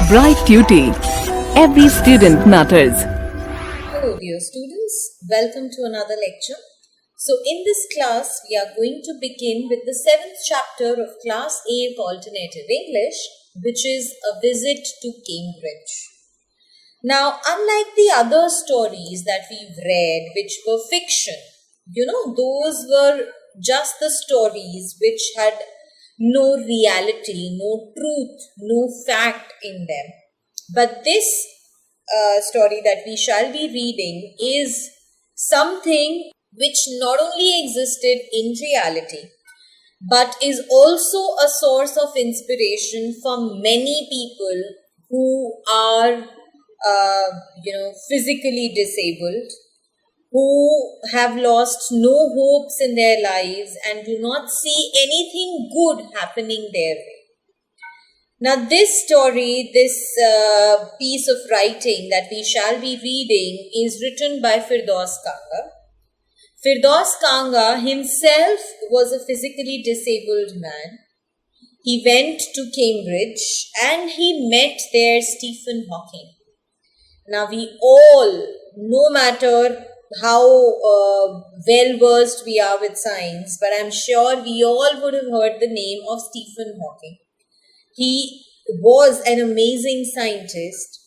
Bright Tuty. Every student matters. Hello dear students, welcome to another lecture. So in this class, we are going to begin with the 7th chapter of Class A of Alternative English, which is A Visit to Cambridge. Now, unlike the other stories that we've read, which were fiction, those were just the stories which had no reality, no truth, no fact in them. But this story that we shall be reading is something which not only existed in reality, but is also a source of inspiration for many people who are, physically disabled, who have lost no hopes in their lives and do not see anything good happening their way. Now this story, this piece of writing that we shall be reading is written by Firdaus Kanga. Firdaus Kanga himself was a physically disabled man. He went to Cambridge and he met there Stephen Hawking. Now we all, no matter how well versed we are with science, but I'm sure we all would have heard the name of Stephen Hawking. He was an amazing scientist,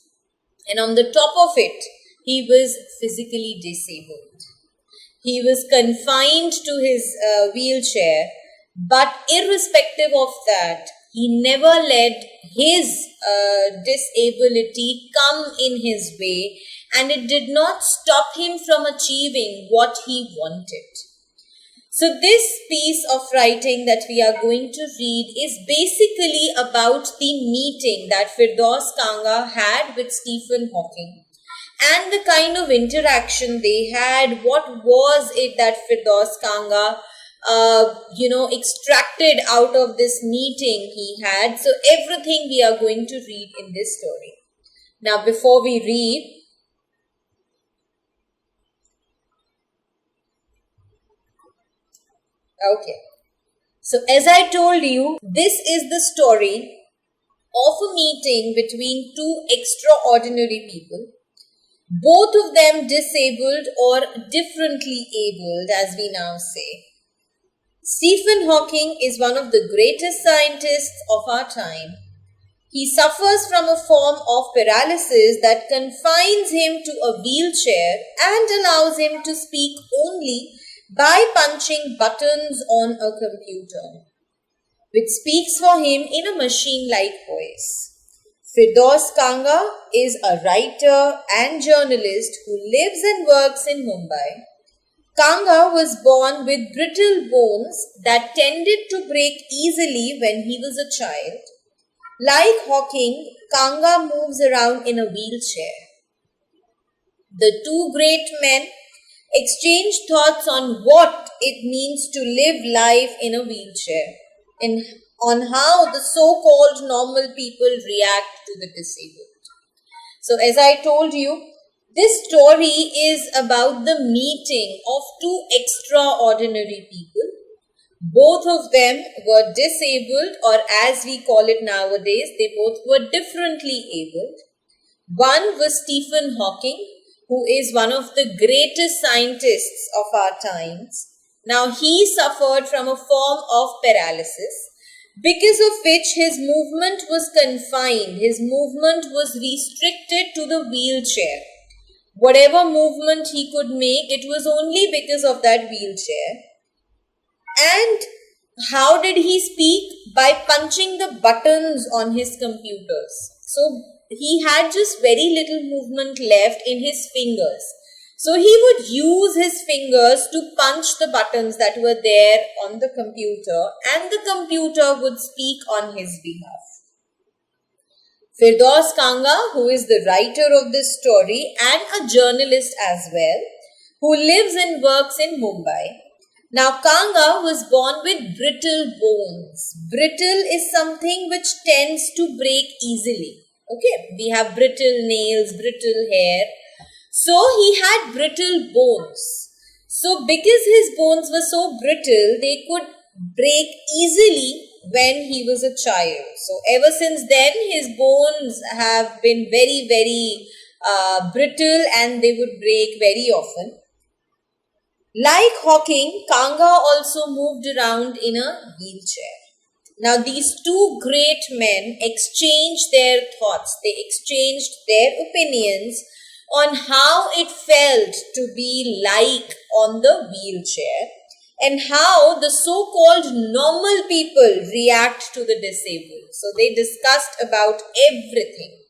and on the top of it, he was physically disabled. He was confined to his wheelchair, but irrespective of that, he never let his disability come in his way, and it did not stop him from achieving what he wanted. So this piece of writing that we are going to read is basically about the meeting that Firdaus Kanga had with Stephen Hawking and the kind of interaction they had. What was it that Firdaus Kanga extracted out of this meeting he had? So everything we are going to read in this story. Now before we read, okay. So as I told you, this is the story of a meeting between two extraordinary people, both of them disabled or differently abled, as we now say. Stephen Hawking is one of the greatest scientists of our time. He suffers from a form of paralysis that confines him to a wheelchair and allows him to speak only by punching buttons on a computer, which speaks for him in a machine-like voice. Firdaus Kanga is a writer and journalist who lives and works in Mumbai. Kanga was born with brittle bones that tended to break easily when he was a child. Like Hawking, Kanga moves around in a wheelchair. The two great men exchange thoughts on what it means to live life in a wheelchair and on how the so-called normal people react to the disabled. So as I told you, this story is about the meeting of two extraordinary people. Both of them were disabled, or as we call it nowadays, they both were differently abled. One was Stephen Hawking, who is one of the greatest scientists of our times. Now, he suffered from a form of paralysis, because of which his movement was confined. His movement was restricted to the wheelchair. Whatever movement he could make, it was only because of that wheelchair. And how did he speak? By punching the buttons on his computers. So, he had just very little movement left in his fingers. So he would use his fingers to punch the buttons that were there on the computer, and the computer would speak on his behalf. Firdaus Kanga, who is the writer of this story and a journalist as well, who lives and works in Mumbai. Now, Kanga was born with brittle bones. Brittle is something which tends to break easily. Okay, we have brittle nails, brittle hair. So he had brittle bones. So because his bones were so brittle, they could break easily when he was a child. So ever since then, his bones have been very, very brittle and they would break very often. Like Hawking, Kanga also moved around in a wheelchair. Now, these two great men exchanged their thoughts, they exchanged their opinions on how it felt to be like on the wheelchair and how the so-called normal people react to the disabled. So, they discussed about everything.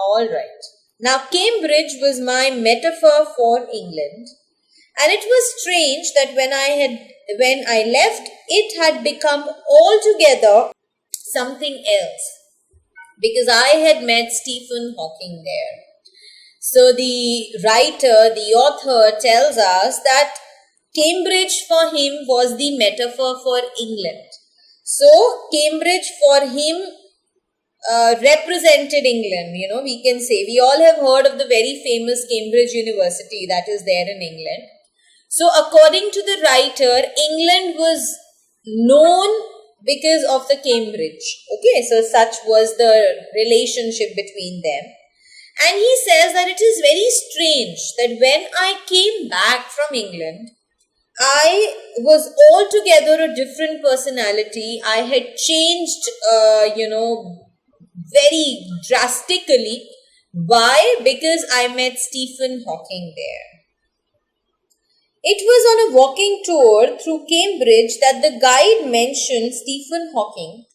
All right. Now, Cambridge was my metaphor for England, and it was strange that when I left, it had become altogether something else, because I had met Stephen Hawking there. So the writer, the author tells us that Cambridge for him was the metaphor for England. So Cambridge for him represented England, we can say. We all have heard of the very famous Cambridge University that is there in England. So according to the writer, England was known because of the Cambridge. Okay, so such was the relationship between them. And he says that it is very strange that when I came back from England, I was altogether a different personality. I had changed, very drastically. Why? Because I met Stephen Hawking there. It was on a walking tour through Cambridge that the guide mentioned Stephen Hawking.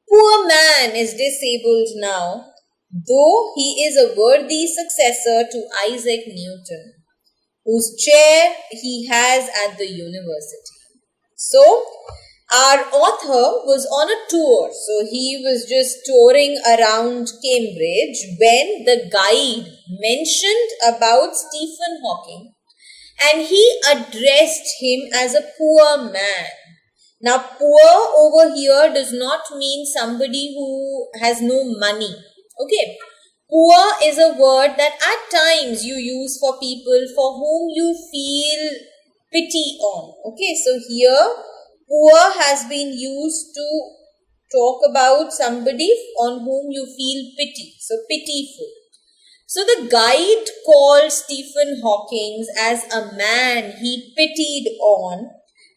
Poor man is disabled now, though he is a worthy successor to Isaac Newton, whose chair he has at the university. So, our author was on a tour, so he was just touring around Cambridge when the guide mentioned about Stephen Hawking, and he addressed him as a poor man. Now, poor over here does not mean somebody who has no money. Okay, poor is a word that at times you use for people for whom you feel pity on. Okay, so here poor has been used to talk about somebody on whom you feel pity. So pitiful. So the guide called Stephen Hawking as a man he pitied on,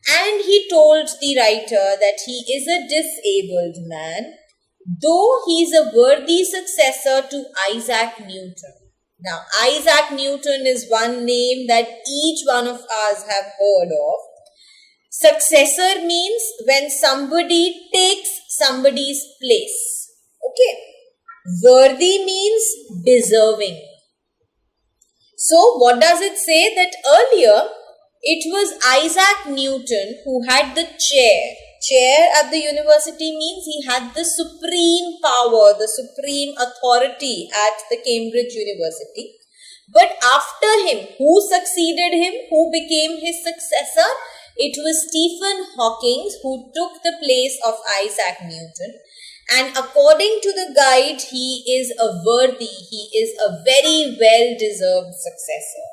and he told the writer that he is a disabled man, though he is a worthy successor to Isaac Newton. Now, Isaac Newton is one name that each one of us have heard of. Successor means when somebody takes somebody's place. Okay. Worthy means deserving. So, what does it say? That earlier, it was Isaac Newton who had the chair. Chair at the university means he had the supreme power, the supreme authority at the Cambridge University. But after him, who succeeded him? Who became his successor? It was Stephen Hawking who took the place of Isaac Newton. And according to the guide, he is a very well-deserved successor.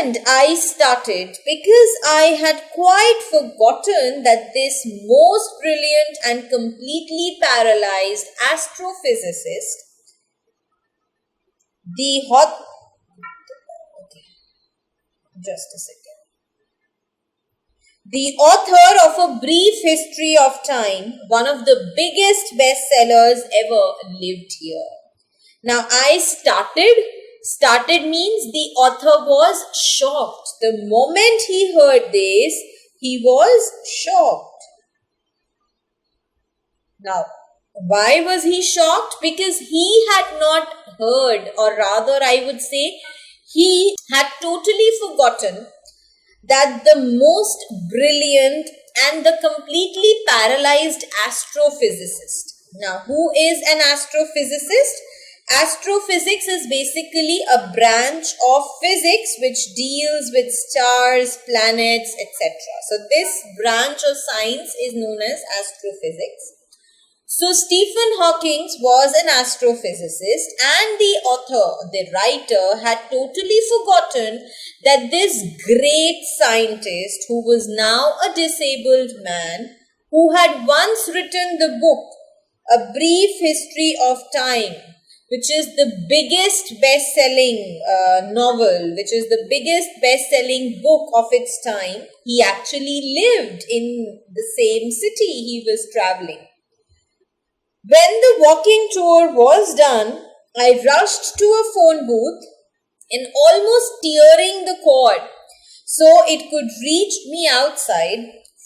And I started because I had quite forgotten that this most brilliant and completely paralyzed astrophysicist, the author of A Brief History of Time, one of the biggest bestsellers ever, lived here. Now, I started means the author was shocked. The moment he heard this, he was shocked. Now, why was he shocked? Because he had not heard, or rather I would say, he had totally forgotten that the most brilliant and the completely paralyzed astrophysicist. Now, who is an astrophysicist? Astrophysics is basically a branch of physics which deals with stars, planets, etc. So, this branch of science is known as astrophysics. So Stephen Hawking was an astrophysicist, and the author, the writer, had totally forgotten that this great scientist, who was now a disabled man, who had once written the book, A Brief History of Time, which is the biggest best-selling novel, which is the biggest best-selling book of its time. He actually lived in the same city he was traveling. When the walking tour was done, I rushed to a phone booth and almost tearing the cord so it could reach me outside,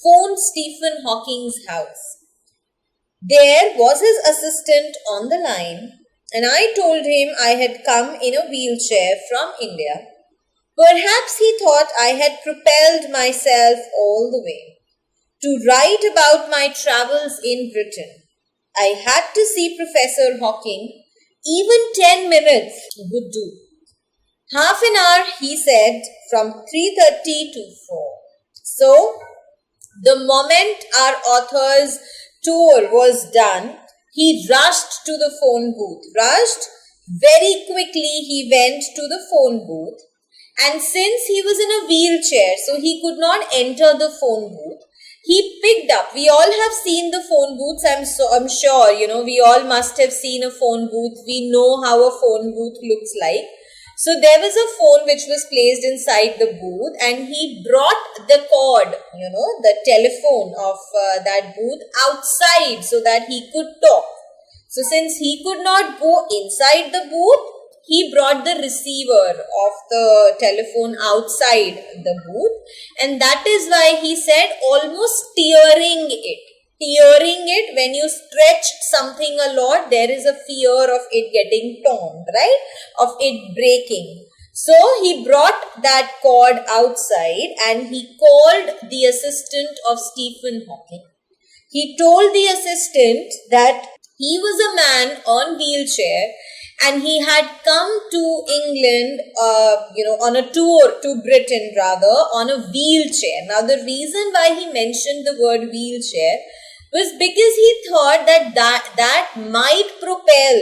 phoned Stephen Hawking's house. There was his assistant on the line, and I told him I had come in a wheelchair from India. Perhaps he thought I had propelled myself all the way to write about my travels in Britain. I had to see Professor Hawking. Even 10 minutes would do. Half an hour, he said, from 3:30 to 4. So, the moment our author's tour was done, he rushed to the phone booth. Very quickly he went to the phone booth. And since he was in a wheelchair, so he could not enter the phone booth, he picked up. We all have seen the phone booths. I'm sure, we all must have seen a phone booth. We know how a phone booth looks like. So there was a phone which was placed inside the booth, and he brought the cord, the telephone of that booth outside so that he could talk. So since he could not go inside the booth, he brought the receiver of the telephone outside the booth, and that is why he said almost tearing it. Tearing it, when you stretch something a lot, there is a fear of it getting torn, right? Of it breaking. So he brought that cord outside and he called the assistant of Stephen Hawking. He told the assistant that he was a man on wheelchair and he had come to England, on a tour to Britain on a wheelchair. Now the reason why he mentioned the word wheelchair was because he thought that might propel.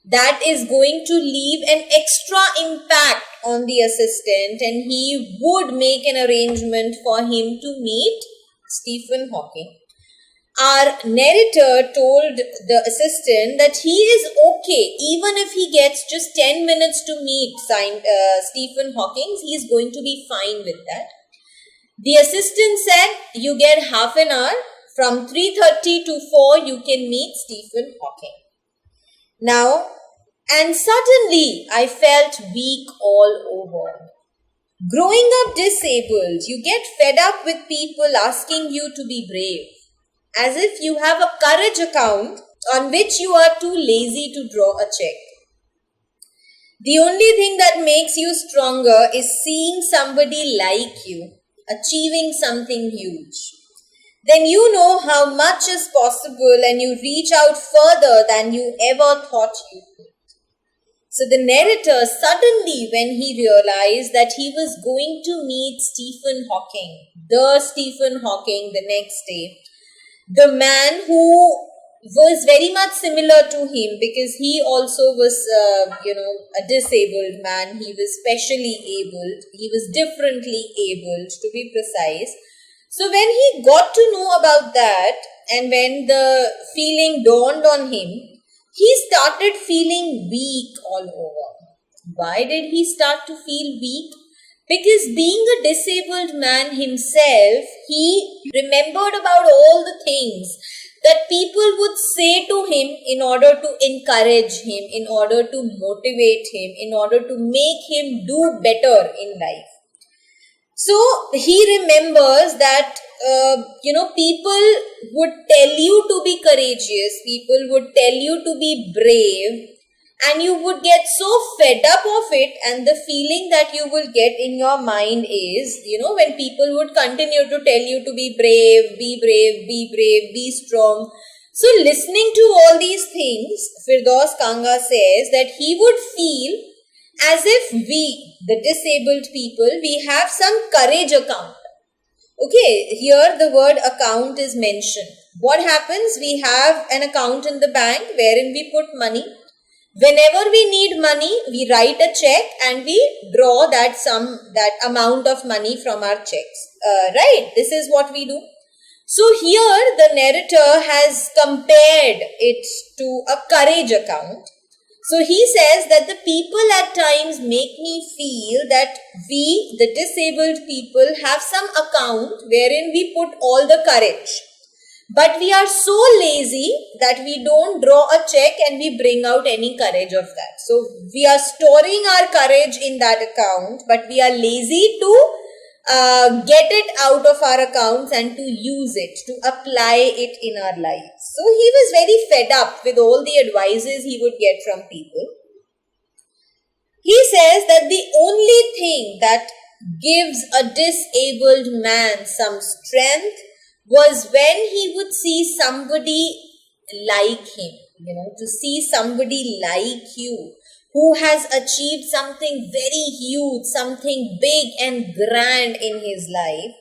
That is going to leave an extra impact on the assistant, and he would make an arrangement for him to meet Stephen Hawking. Our narrator told the assistant that he is okay, even if he gets just 10 minutes to meet Stephen Hawking, he is going to be fine with that. The assistant said, you get half an hour, from 3:30 to 4 you can meet Stephen Hawking. Now, and suddenly I felt weak all over. Growing up disabled, you get fed up with people asking you to be brave, as if you have a courage account on which you are too lazy to draw a check. The only thing that makes you stronger is seeing somebody like you achieving something huge. Then you know how much is possible and you reach out further than you ever thought you could. So the narrator suddenly, when he realized that he was going to meet Stephen Hawking, the next day, the man who was very much similar to him because he also was, a disabled man. He was specially abled. He was differently abled, to be precise. So when he got to know about that and when the feeling dawned on him, he started feeling weak all over. Why did he start to feel weak? Because being a disabled man himself, he remembered about all the things that people would say to him in order to encourage him, in order to motivate him, in order to make him do better in life. So he remembers that, people would tell you to be courageous, people would tell you to be brave, and you would get so fed up of it, and the feeling that you will get in your mind is, when people would continue to tell you to be brave, be strong. So listening to all these things, Firdaus Kanga says that he would feel as if we, the disabled people, we have some courage account. Okay, here the word account is mentioned. What happens? We have an account in the bank wherein we put money. Whenever we need money, we write a check and we draw that amount of money from our checks. Right? This is what we do. So here the narrator has compared it to a courage account. So he says that the people at times make me feel that we, the disabled people, have some account wherein we put all the courage. But we are so lazy that we don't draw a check and we bring out any courage of that. So we are storing our courage in that account, but we are lazy to get it out of our accounts and to use it, to apply it in our lives. So he was very fed up with all the advices he would get from people. He says that the only thing that gives a disabled man some strength was when he would see somebody like him, to see somebody like you who has achieved something very huge, something big and grand in his life.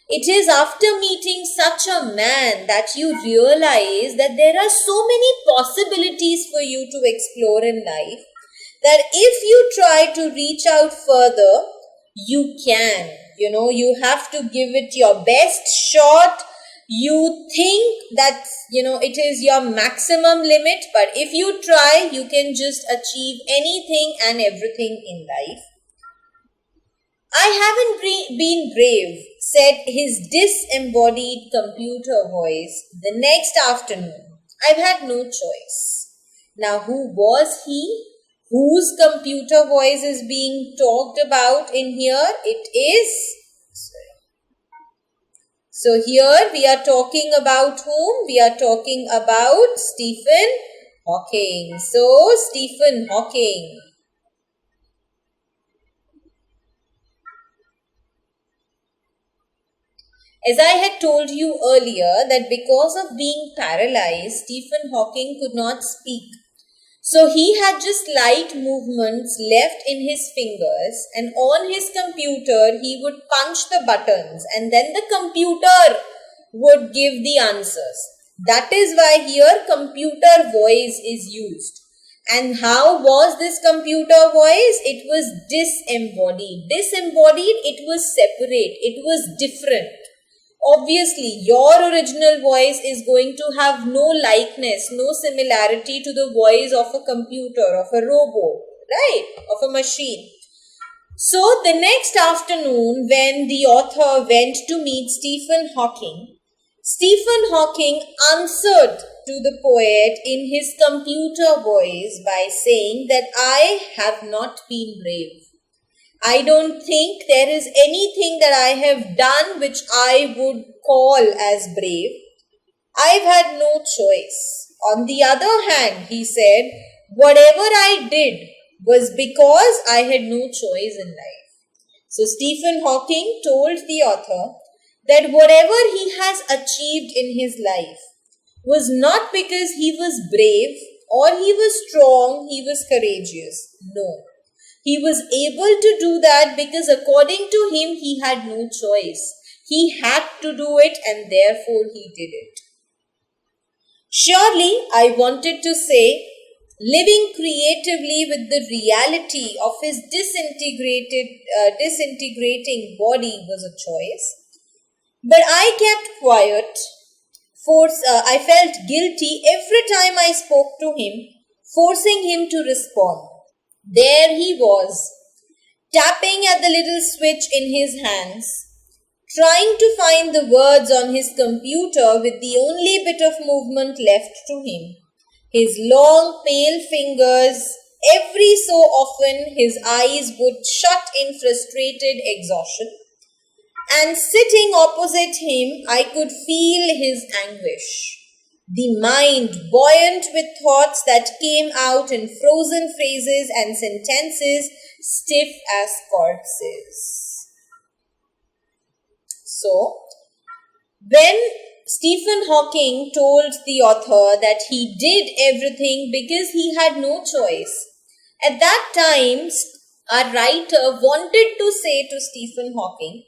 It is after meeting such a man that you realize that there are so many possibilities for you to explore in life, that if you try to reach out further, you can. You have to give it your best shot. You think that, it is your maximum limit, but if you try, you can just achieve anything and everything in life. I haven't been brave, said his disembodied computer voice the next afternoon. I've had no choice. Now, who was he? Whose computer voice is being talked about in here? It is... So here we are talking about whom? We are talking about Stephen Hawking. So, Stephen Hawking. As I had told you earlier, that because of being paralyzed, Stephen Hawking could not speak. So he had just light movements left in his fingers, and on his computer he would punch the buttons and then the computer would give the answers. That is why here computer voice is used. And how was this computer voice? It was disembodied. Disembodied, it was separate, it was different. Obviously, your original voice is going to have no likeness, no similarity to the voice of a computer, of a robot, right? Of a machine. So, the next afternoon, when the author went to meet Stephen Hawking answered to the poet in his computer voice by saying that I have not been brave. I don't think there is anything that I have done which I would call as brave. I've had no choice. On the other hand, he said, whatever I did was because I had no choice in life. So Stephen Hawking told the author that whatever he has achieved in his life was not because he was brave or he was strong, he was courageous. No. He was able to do that because according to him, he had no choice. He had to do it and therefore he did it. Surely, I wanted to say, living creatively with the reality of his disintegrating body was a choice. But I kept quiet. I felt guilty every time I spoke to him, forcing him to respond. There he was, tapping at the little switch in his hands, trying to find the words on his computer with the only bit of movement left to him. His long, pale fingers, every so often his eyes would shut in frustrated exhaustion. And sitting opposite him, I could feel his anguish. The mind buoyant with thoughts that came out in frozen phrases and sentences, stiff as corpses. So, when Stephen Hawking told the author that he did everything because he had no choice, at that time, our writer wanted to say to Stephen Hawking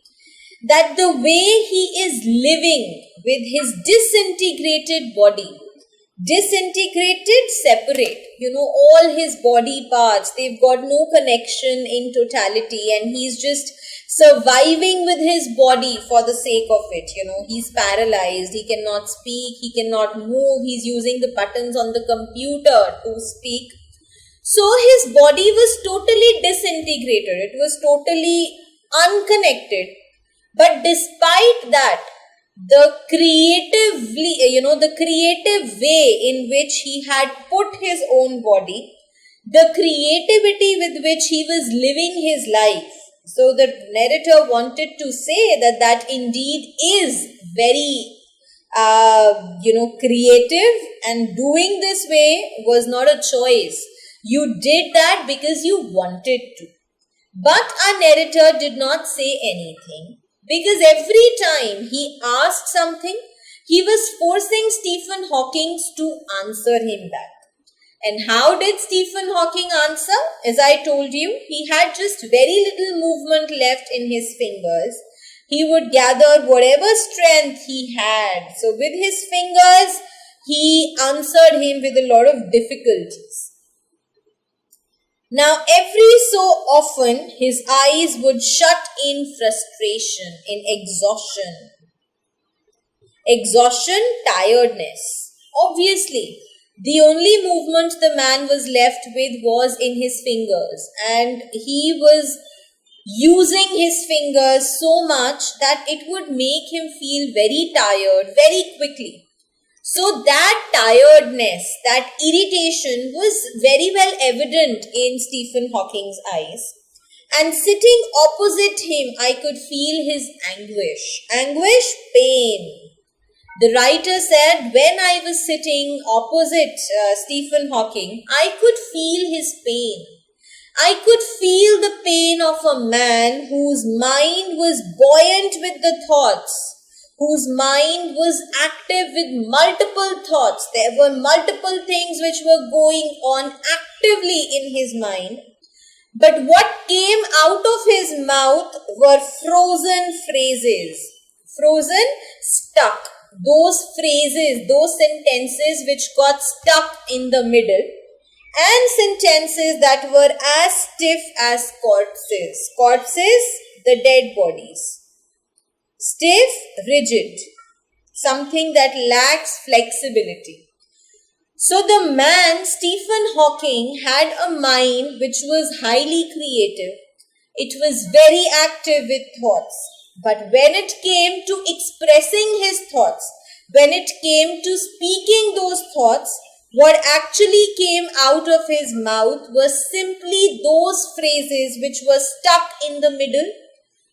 that the way he is living with his disintegrated body, disintegrated, separate, all his body parts, they've got no connection in totality, and he's just surviving with his body for the sake of it. He's paralyzed, he cannot speak, he cannot move, he's using the buttons on the computer to speak. So his body was totally disintegrated, it was totally unconnected. But despite that, the creative way in which he had put his own body, the creativity with which he was living his life. So the narrator wanted to say that indeed is very, creative, and doing this way was not a choice. You did that because you wanted to. But our narrator did not say anything, because every time he asked something, he was forcing Stephen Hawking to answer him back. And how did Stephen Hawking answer? As I told you, he had just very little movement left in his fingers. He would gather whatever strength he had. So with his fingers, he answered him with a lot of difficulties. Now, every so often, his eyes would shut in frustration, in exhaustion. Exhaustion, tiredness. Obviously, the only movement the man was left with was in his fingers, and he was using his fingers so much that it would make him feel very tired very quickly. So that tiredness, that irritation was very well evident in Stephen Hawking's eyes. And sitting opposite him, I could feel his anguish. Anguish, pain. The writer said, when I was sitting opposite Stephen Hawking, I could feel his pain. I could feel the pain of a man whose mind was buoyant with the thoughts, whose mind was active with multiple thoughts. There were multiple things which were going on actively in his mind. But what came out of his mouth were frozen phrases. Frozen, stuck. Those phrases, those sentences which got stuck in the middle, and sentences that were as stiff as corpses. Corpses, the dead bodies. Stiff, rigid, something that lacks flexibility. So the man, Stephen Hawking, had a mind which was highly creative. It was very active with thoughts. But when it came to expressing his thoughts, when it came to speaking those thoughts, what actually came out of his mouth was simply those phrases which were stuck in the middle,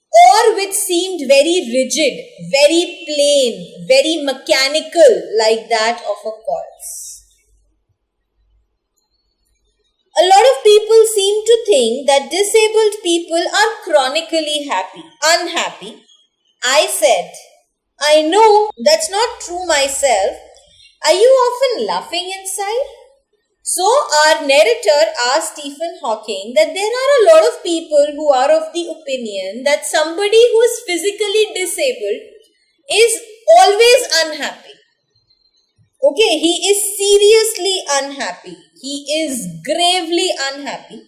or which seemed very rigid, very plain, very mechanical, like that of a corpse. A lot of people seem to think that disabled people are chronically unhappy. I said, I know that's not true myself. Are you often laughing inside? So our narrator asked Stephen Hawking that there are a lot of people who are of the opinion that somebody who is physically disabled is always unhappy. Okay, he is seriously unhappy. He is gravely unhappy.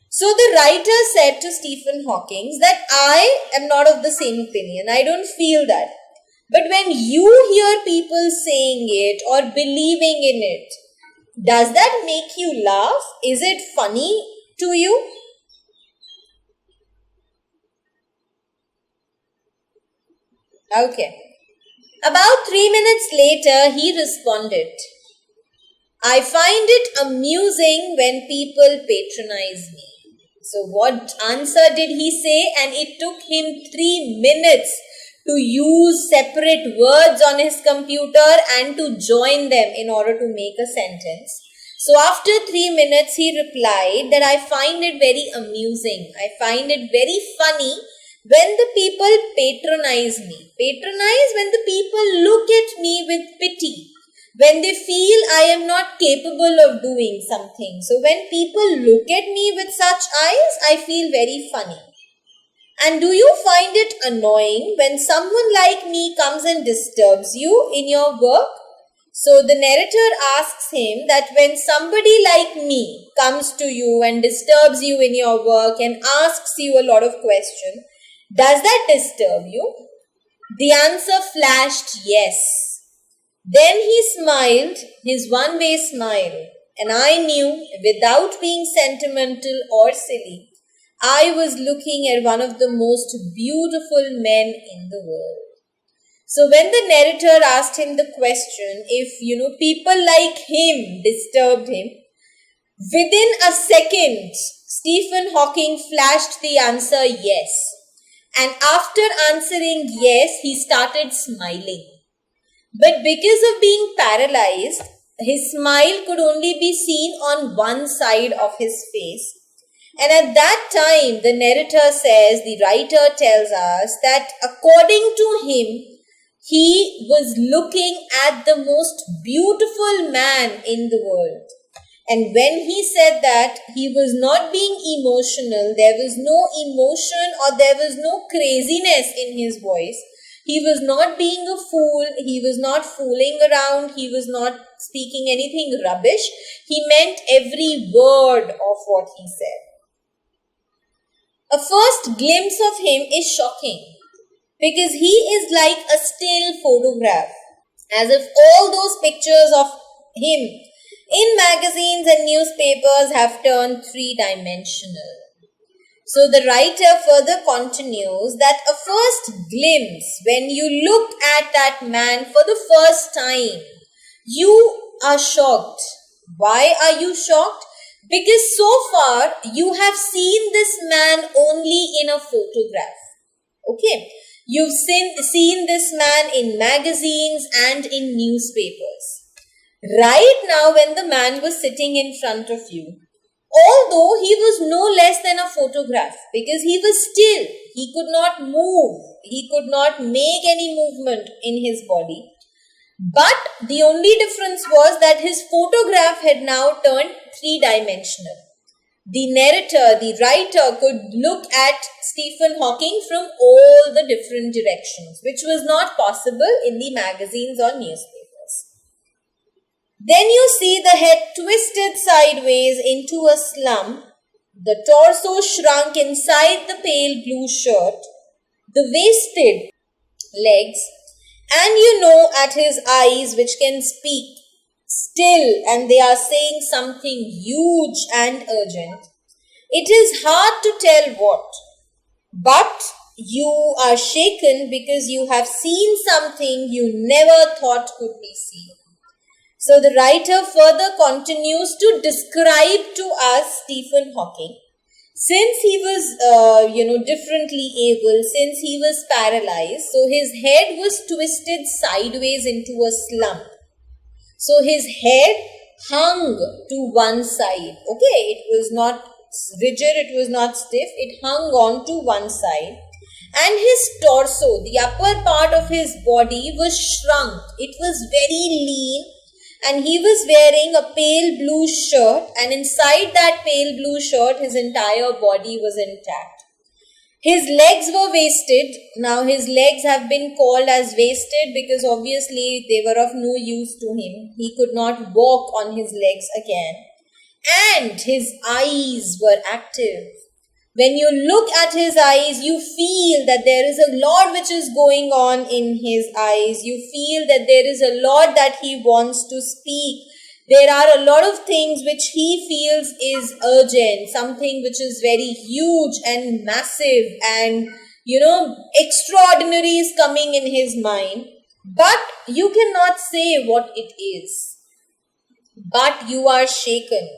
So the writer said to Stephen Hawking that I am not of the same opinion. I don't feel that. But when you hear people saying it or believing in it, does that make you laugh? Is it funny to you? Okay. About 3 minutes later, he responded, I find it amusing when people patronize me. So what answer did he say? And it took him 3 minutes to use separate words on his computer and to join them in order to make a sentence. So after 3 minutes, he replied that I find it very amusing. I find it very funny when the people patronize me. Patronize when the people look at me with pity. When they feel I am not capable of doing something. So when people look at me with such eyes, I feel very funny. And do you find it annoying when someone like me comes and disturbs you in your work? So the narrator asks him that when somebody like me comes to you and disturbs you in your work and asks you a lot of questions, does that disturb you? The answer flashed yes. Then he smiled his one-way smile, and I knew, without being sentimental or silly, I was looking at one of the most beautiful men in the world. So when the narrator asked him the question if, people like him disturbed him, within a second, Stephen Hawking flashed the answer yes. And after answering yes, he started smiling. But because of being paralyzed, his smile could only be seen on one side of his face. And at that time, the narrator says, the writer tells us that according to him, he was looking at the most beautiful man in the world. And when he said that, he was not being emotional, there was no emotion or there was no craziness in his voice. He was not being a fool, he was not fooling around, he was not speaking anything rubbish. He meant every word of what he said. A first glimpse of him is shocking because he is like a still photograph, as if all those pictures of him in magazines and newspapers have turned three-dimensional. So the writer further continues that a first glimpse, when you look at that man for the first time, you are shocked. Why are you shocked? Because so far you have seen this man only in a photograph. Okay, you've seen this man in magazines and in newspapers. Right now, when the man was sitting in front of you, although he was no less than a photograph, because he was still, he could not move, he could not make any movement in his body. But the only difference was that his photograph had now turned three-dimensional. The narrator, the writer could look at Stephen Hawking from all the different directions, which was not possible in the magazines or newspapers. Then you see the head twisted sideways into a slump, the torso shrunk inside the pale blue shirt, the wasted legs, and at his eyes which can speak still and they are saying something huge and urgent. It is hard to tell what, but you are shaken because you have seen something you never thought could be seen. So the writer further continues to describe to us Stephen Hawking. Since he was, differently able, since he was paralyzed, so his head was twisted sideways into a slump. So his head hung to one side. Okay, it was not rigid, it was not stiff, it hung on to one side. And his torso, the upper part of his body was shrunk. It was very lean. And he was wearing a pale blue shirt, and inside that pale blue shirt, his entire body was intact. His legs were wasted. Now his legs have been called as wasted because obviously they were of no use to him. He could not walk on his legs again. And his eyes were active. When you look at his eyes, you feel that there is a lot which is going on in his eyes. You feel that there is a lot that he wants to speak. There are a lot of things which he feels is urgent, something which is very huge and massive and, extraordinary is coming in his mind. But you cannot say what it is. But you are shaken.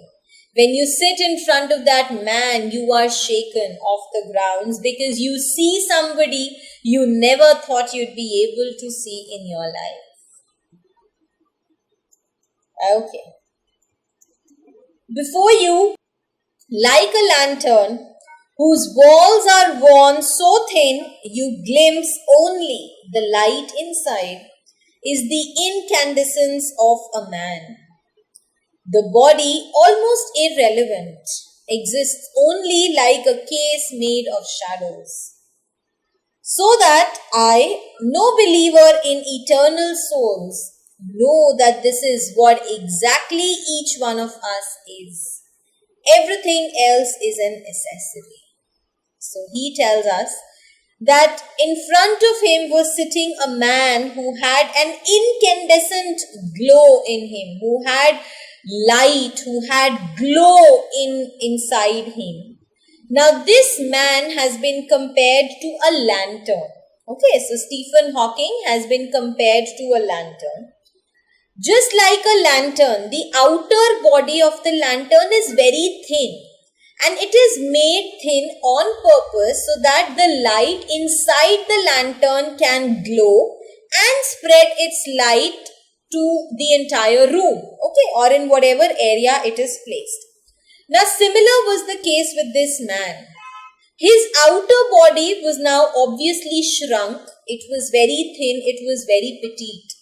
When you sit in front of that man, you are shaken off the grounds because you see somebody you never thought you'd be able to see in your life. Okay. Before you, like a lantern whose walls are worn so thin you glimpse only the light inside, is the incandescence of a man. The body, almost irrelevant, exists only like a case made of shadows. So that I, no believer in eternal souls, know that this is what exactly each one of us is. Everything else is an accessory. So he tells us that in front of him was sitting a man who had an incandescent glow in him, who had light, who had glow inside him. Now this man has been compared to a lantern. Okay, so Stephen Hawking has been compared to a lantern. Just like a lantern, the outer body of the lantern is very thin, and it is made thin on purpose so that the light inside the lantern can glow and spread its light to the entire room, okay, or in whatever area it is placed. Now, similar was the case with this man. His outer body was now obviously shrunk. It was very thin. It was very petite.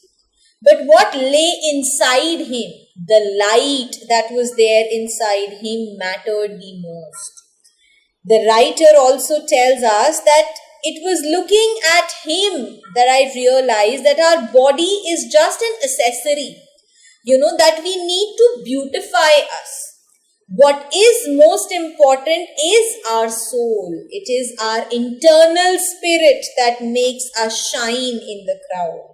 But what lay inside him, the light that was there inside him, mattered the most. The writer also tells us that it was looking at him that I realized that our body is just an accessory, that we need to beautify us. What is most important is our soul. It is our internal spirit that makes us shine in the crowd.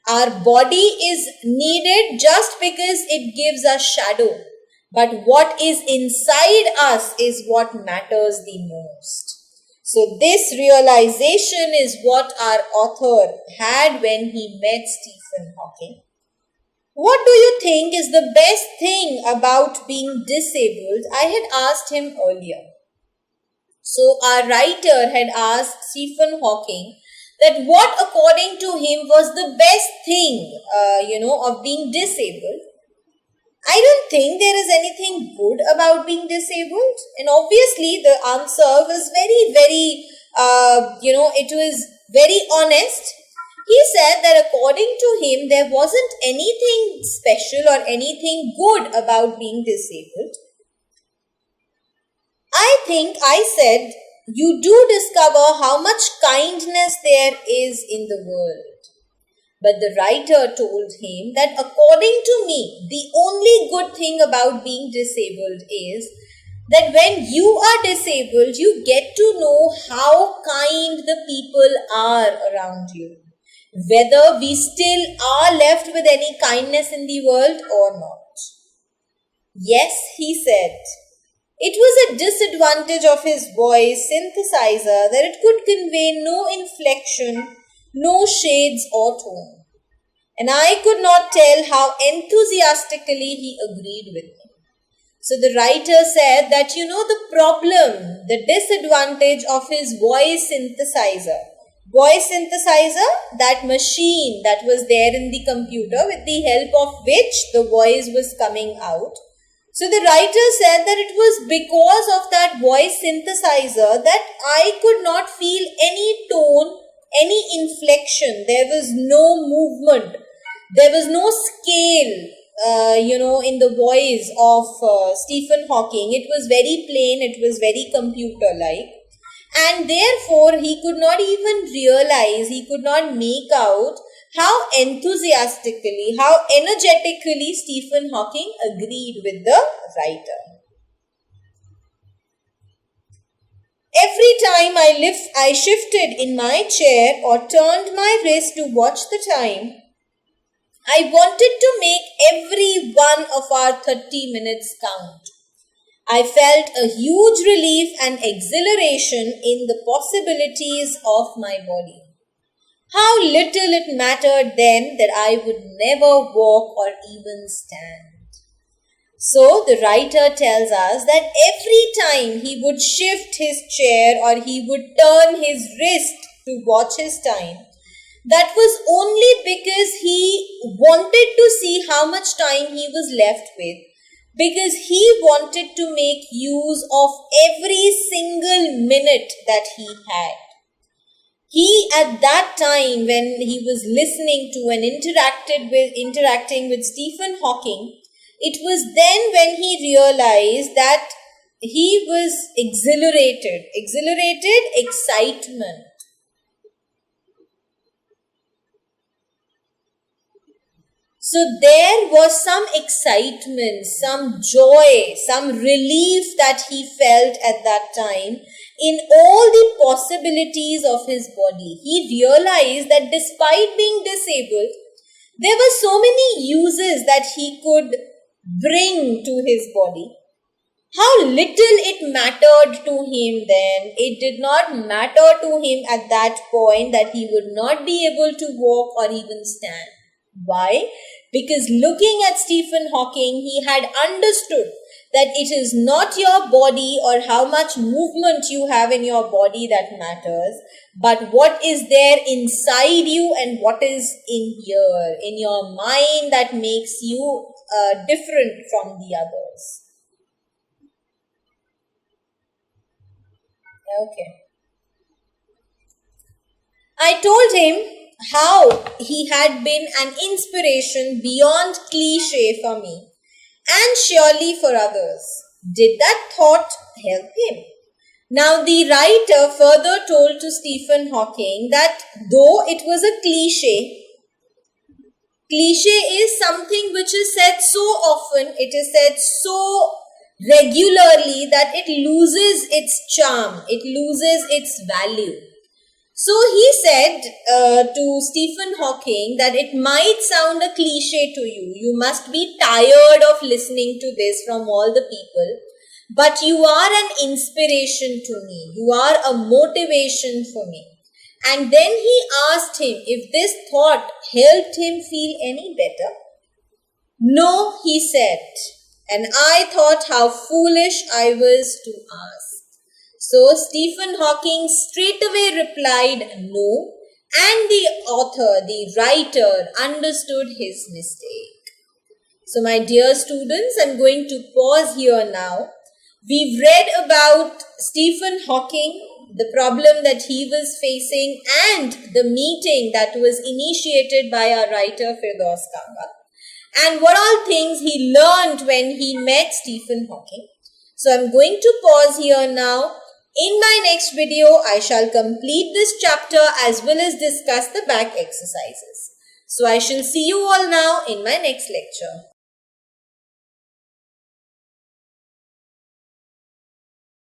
Our body is needed just because it gives us shadow. But what is inside us is what matters the most. So this realization is what our author had when he met Stephen Hawking. What do you think is the best thing about being disabled? I had asked him earlier. So our writer had asked Stephen Hawking that what according to him was the best thing, of being disabled. I don't think there is anything good about being disabled. And obviously the answer was very, very, it was very honest. He said that according to him, there wasn't anything special or anything good about being disabled. I think I said, you do discover how much kindness there is in the world. But the writer told him that according to me, the only good thing about being disabled is that when you are disabled, you get to know how kind the people are around you. Whether we still are left with any kindness in the world or not. Yes, he said. It was a disadvantage of his voice synthesizer that it could convey no inflection, no shades or tone. And I could not tell how enthusiastically he agreed with me. So the writer said that, the problem, the disadvantage of his voice synthesizer, that machine that was there in the computer with the help of which the voice was coming out. So the writer said that it was because of that voice synthesizer that I could not feel any tone, any inflection. There was no movement. There was no scale, in the voice of Stephen Hawking. It was very plain. It was very computer-like. And therefore, he could not even realize, he could not make out how enthusiastically, how energetically Stephen Hawking agreed with the writer. Every time I shifted in my chair or turned my wrist to watch the time, I wanted to make every one of our 30 minutes count. I felt a huge relief and exhilaration in the possibilities of my body. How little it mattered then that I would never walk or even stand. So the writer tells us that every time he would shift his chair or he would turn his wrist to watch his time, that was only because he wanted to see how much time he was left with, because he wanted to make use of every single minute that he had. He, at that time, when he was listening to and interacting with Stephen Hawking, it was then when he realized that he was exhilarated, excitement. So there was some excitement, some joy, some relief that he felt at that time in all the possibilities of his body. He realized that despite being disabled, there were so many uses that he could bring to his body. How little it mattered to him then. It did not matter to him at that point that he would not be able to walk or even stand. Why? Because looking at Stephen Hawking, he had understood that it is not your body or how much movement you have in your body that matters, but what is there inside you and what is in here, in your mind, that makes you different from the others. Okay. I told him how he had been an inspiration beyond cliche for me and surely for others. Did that thought help him? Now, the writer further told to Stephen Hawking that though it was a cliche is something which is said so often, it is said so regularly that it loses its charm, it loses its value. So he said to Stephen Hawking that it might sound a cliche to you. You must be tired of listening to this from all the people. But you are an inspiration to me. You are a motivation for me. And then he asked him if this thought helped him feel any better. No, he said. And I thought how foolish I was to ask. So Stephen Hawking straightaway replied no, and the author, the writer, understood his mistake. So my dear students, I'm going to pause here now. We've read about Stephen Hawking, the problem that he was facing, and the meeting that was initiated by our writer Firdaus Kanga, and what all things he learned when he met Stephen Hawking. So I'm going to pause here now. In my next video, I shall complete this chapter as well as discuss the back exercises. So I shall see you all now in my next lecture.